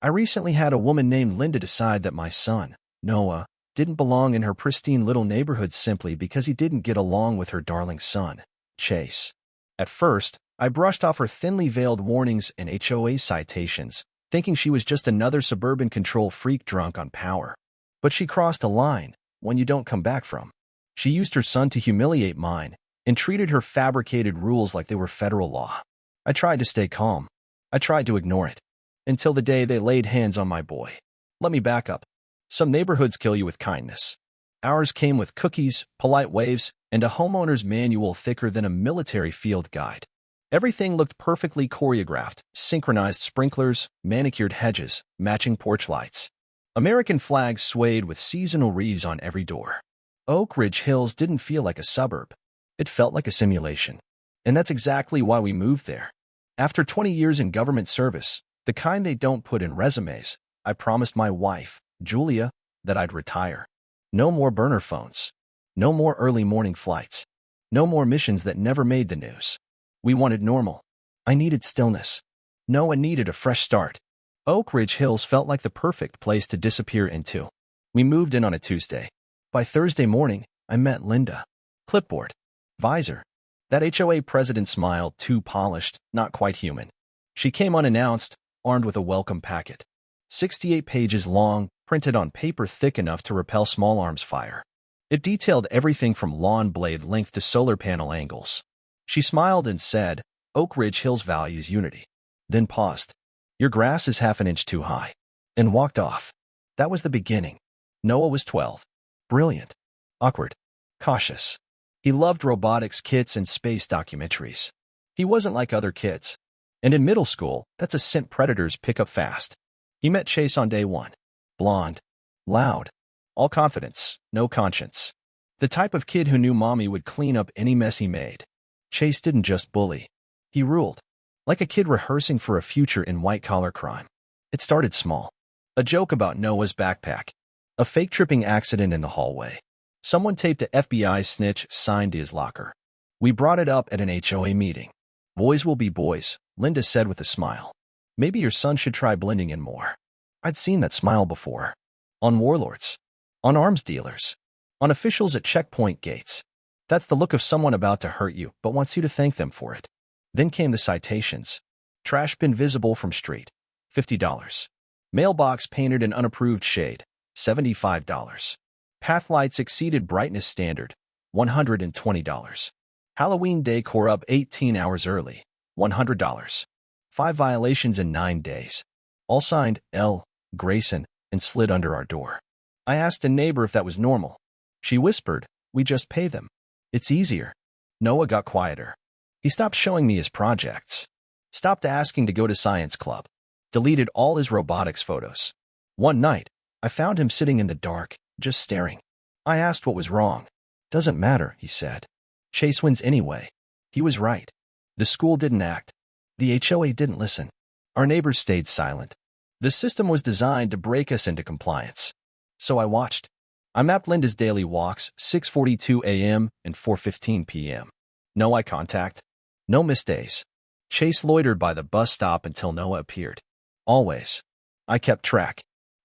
I recently had a woman named Linda decide that my son, Noah, didn't belong in her pristine little neighborhood simply because he didn't get along with her darling son, Chase. At first, I brushed off her thinly veiled warnings and HOA citations, thinking she was just another suburban control freak drunk on power. But she crossed a line, one you don't come back from. She used her son to humiliate mine and treated her fabricated rules like they were federal law. I tried to stay calm. I tried to ignore it. Until the day they laid hands on my boy. Let me back up. Some neighborhoods kill you with kindness. Ours came with cookies, polite waves, and a homeowner's manual thicker than a military field guide. Everything looked perfectly choreographed, synchronized sprinklers, manicured hedges, matching porch lights. American flags swayed with seasonal wreaths on every door. Oak Ridge Hills didn't feel like a suburb. It felt like a simulation. And that's exactly why we moved there. After 20 years in government service, the kind they don't put in resumes, I promised my wife, Julia, that I'd retire. No more burner phones. No more early morning flights. No more missions that never made the news. We wanted normal. I needed stillness. Noah needed a fresh start. Oak Ridge Hills felt like the perfect place to disappear into. We moved in on a Tuesday. By Thursday morning, I met Linda. Clipboard. Visor. That HOA president smiled, too polished, not quite human. She came unannounced, armed with a welcome packet. 68 pages long, printed on paper thick enough to repel small arms fire. It detailed everything from lawn blade length to solar panel angles. She smiled and said, Oak Ridge Hills values unity. Then paused. Your grass is half an inch too high. And walked off. That was the beginning. Noah was 12. Brilliant. Awkward. Cautious. He loved robotics kits and space documentaries. He wasn't like other kids. And in middle school, that's a scent predators pick up fast. He met Chase on day one. Blonde. Loud. All confidence, no conscience. The type of kid who knew mommy would clean up any mess he made. Chase didn't just bully. He ruled. Like a kid rehearsing for a future in white-collar crime. It started small. A joke about Noah's backpack. A fake tripping accident in the hallway. Someone taped a FBI snitch signed to his locker. We brought it up at an HOA meeting. Boys will be boys, Linda said with a smile. Maybe your son should try blending in more. I'd seen that smile before. On warlords. On arms dealers. On officials at checkpoint gates. That's the look of someone about to hurt you, but wants you to thank them for it. Then came the citations. Trash bin visible from street. $50. Mailbox painted an unapproved shade. $75. Path lights exceeded brightness standard. $120. Halloween decor up 18 hours early. $100. 5 violations in 9 days. All signed L. Grayson and slid under our door. I asked a neighbor if that was normal. She whispered, we just pay them. It's easier. Noah got quieter. He stopped showing me his projects. Stopped asking to go to science club. Deleted all his robotics photos. One night, I found him sitting in the dark, just staring. I asked what was wrong. Doesn't matter, he said. Chase wins anyway. He was right. The school didn't act. The HOA didn't listen. Our neighbors stayed silent. The system was designed to break us into compliance. So I watched. I mapped Linda's daily walks, 6:42 a.m. and 4:15 p.m. No eye contact. No missed days. Chase loitered by the bus stop until Noah appeared. Always. I kept track.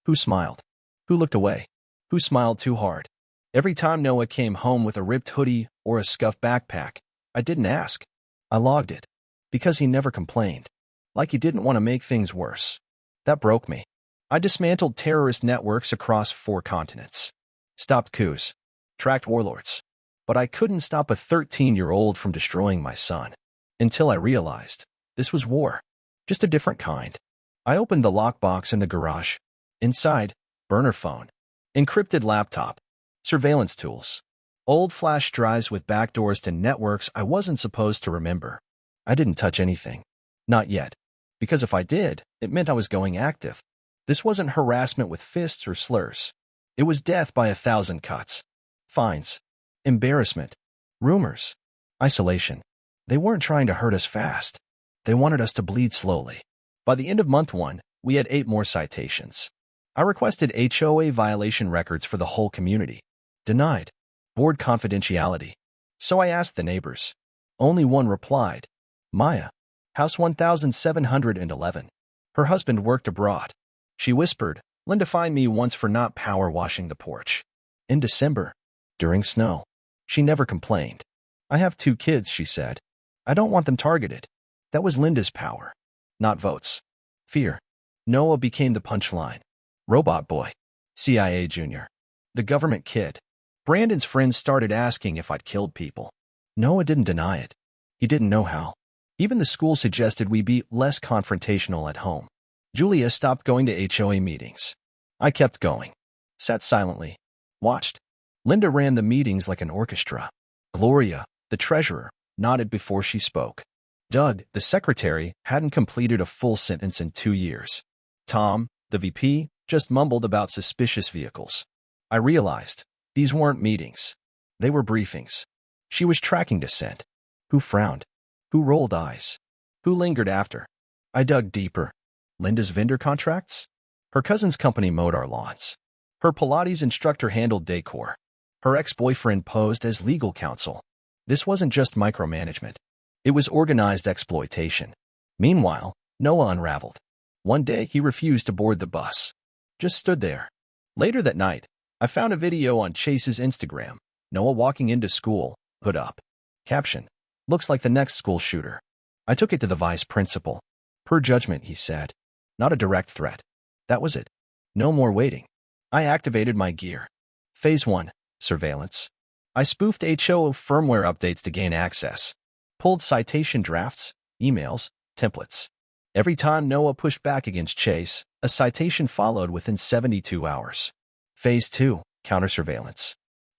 Who smiled? Who looked away? Who smiled too hard? Every time Noah came home with a ripped hoodie or a scuffed backpack, I didn't ask. I logged it. Because he never complained. Like he didn't want to make things worse. That broke me. I dismantled terrorist networks across 4 continents. Stopped coups. Tracked warlords. But I couldn't stop a 13-year-old from destroying my son. Until I realized, this was war. Just a different kind. I opened the lockbox in the garage. Inside, burner phone. Encrypted laptop. Surveillance tools. Old flash drives with backdoors to networks I wasn't supposed to remember. I didn't touch anything. Not yet. Because if I did, it meant I was going active. This wasn't harassment with fists or slurs. It was death by 1,000 cuts. Fines. Embarrassment. Rumors. Isolation. They weren't trying to hurt us fast. They wanted us to bleed slowly. By the end of month 1, we had 8 more citations. I requested HOA violation records for the whole community. Denied. Board confidentiality. So I asked the neighbors. Only one replied. Maya. House 1711. Her husband worked abroad. She whispered, Linda fined me once for not power washing the porch. In December, during snow. She never complained. I have 2 kids, she said. I don't want them targeted. That was Linda's power, not votes. Fear. Noah became the punchline. Robot boy. CIA junior. The government kid. Brandon's friends started asking if I'd killed people. Noah didn't deny it. He didn't know how. Even the school suggested we be less confrontational at home. Julia stopped going to HOA meetings. I kept going. Sat silently. Watched. Linda ran the meetings like an orchestra. Gloria, the treasurer, nodded before she spoke. Doug, the secretary, hadn't completed a full sentence in 2 years. Tom, the VP, just mumbled about suspicious vehicles. I realized these weren't meetings. They were briefings. She was tracking dissent. Who frowned? Who rolled eyes? Who lingered after? I dug deeper. Linda's vendor contracts? Her cousin's company mowed our lawns. Her Pilates instructor handled decor. Her ex-boyfriend posed as legal counsel. This wasn't just micromanagement. It was organized exploitation. Meanwhile, Noah unraveled. One day, he refused to board the bus. Just stood there. Later that night, I found a video on Chase's Instagram. Noah walking into school, hood up. Caption: looks like the next school shooter. I took it to the vice principal. Per judgment, he said. Not a direct threat. That was it. No more waiting. I activated my gear. Phase 1. Surveillance. I spoofed HOA firmware updates to gain access. Pulled citation drafts, emails, templates. Every time Noah pushed back against Chase, a citation followed within 72 hours. Phase 2. Counter-surveillance.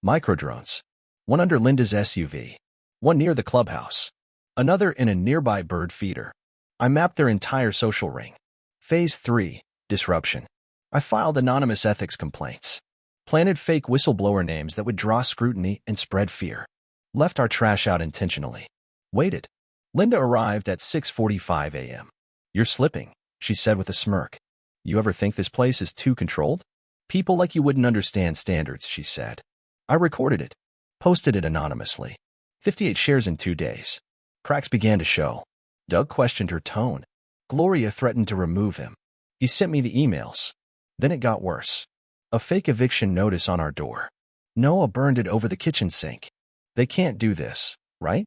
Microdrones. One under Linda's SUV. One near the clubhouse. Another in a nearby bird feeder. I mapped their entire social ring. Phase 3. Disruption. I filed anonymous ethics complaints. Planted fake whistleblower names that would draw scrutiny and spread fear. Left our trash out intentionally. Waited. Linda arrived at 6:45 a.m. You're slipping, she said with a smirk. You ever think this place is too controlled? People like you wouldn't understand standards, she said. I recorded it. Posted it anonymously. 58 shares in 2 days. Cracks began to show. Doug questioned her tone. Gloria threatened to remove him. He sent me the emails. Then it got worse. A fake eviction notice on our door. Noah burned it over the kitchen sink. They can't do this, right?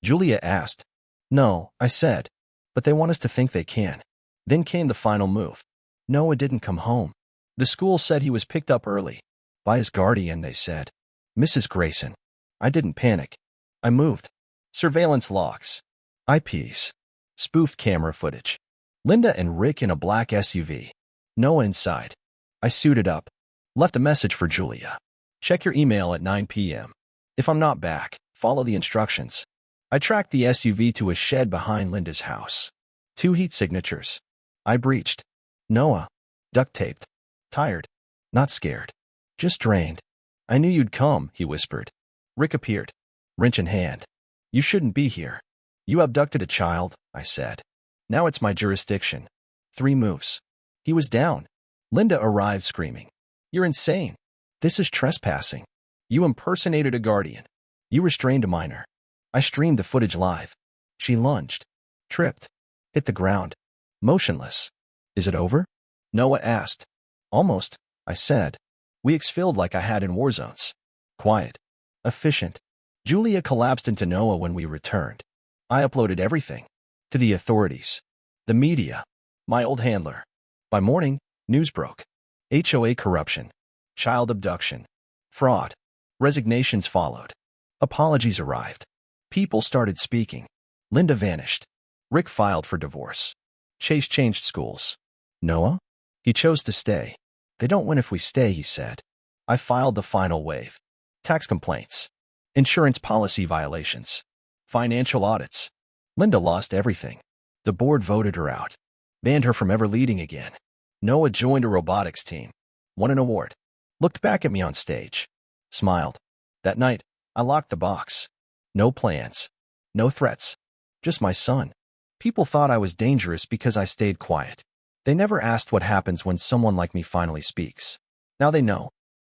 Julia asked. No, I said. But they want us to think they can. Then came the final move. Noah didn't come home. The school said he was picked up early. By his guardian, they said. Mrs. Grayson. I didn't panic. I moved. Surveillance logs. IPs. Spoofed camera footage. Linda and Rick in a black SUV. Noah inside. I suited up. Left a message for Julia. Check your email at 9 p.m. If I'm not back, follow the instructions. I tracked the SUV to a shed behind Linda's house. 2 heat signatures. I breached. Noah. Duct taped. Tired. Not scared. Just drained. I knew you'd come, he whispered. Rick appeared. Wrench in hand. You shouldn't be here. You abducted a child, I said. Now it's my jurisdiction. 3 moves. He was down. Linda arrived screaming. You're insane. This is trespassing. You impersonated a guardian. You restrained a minor. I streamed the footage live. She lunged. Tripped. Hit the ground. Motionless. Is it over? Noah asked. Almost, I said. We exfilled like I had in war zones. Quiet. Efficient. Julia collapsed into Noah when we returned. I uploaded everything. To the authorities. The media. My old handler. By morning, news broke. HOA corruption. Child abduction. Fraud. Resignations followed. Apologies arrived. People started speaking. Linda vanished. Rick filed for divorce. Chase changed schools. Noah? He chose to stay. They don't win if we stay, he said. I filed the final wave. Tax complaints. Insurance policy violations. Financial audits. Linda lost everything. The board voted her out. Banned her from ever leading again. Noah joined a robotics team. Won an award. Looked back at me on stage. Smiled. That night, I locked the box. No plans. No threats. Just my son. People thought I was dangerous because I stayed quiet. They never asked what happens when someone like me finally speaks. Now they know.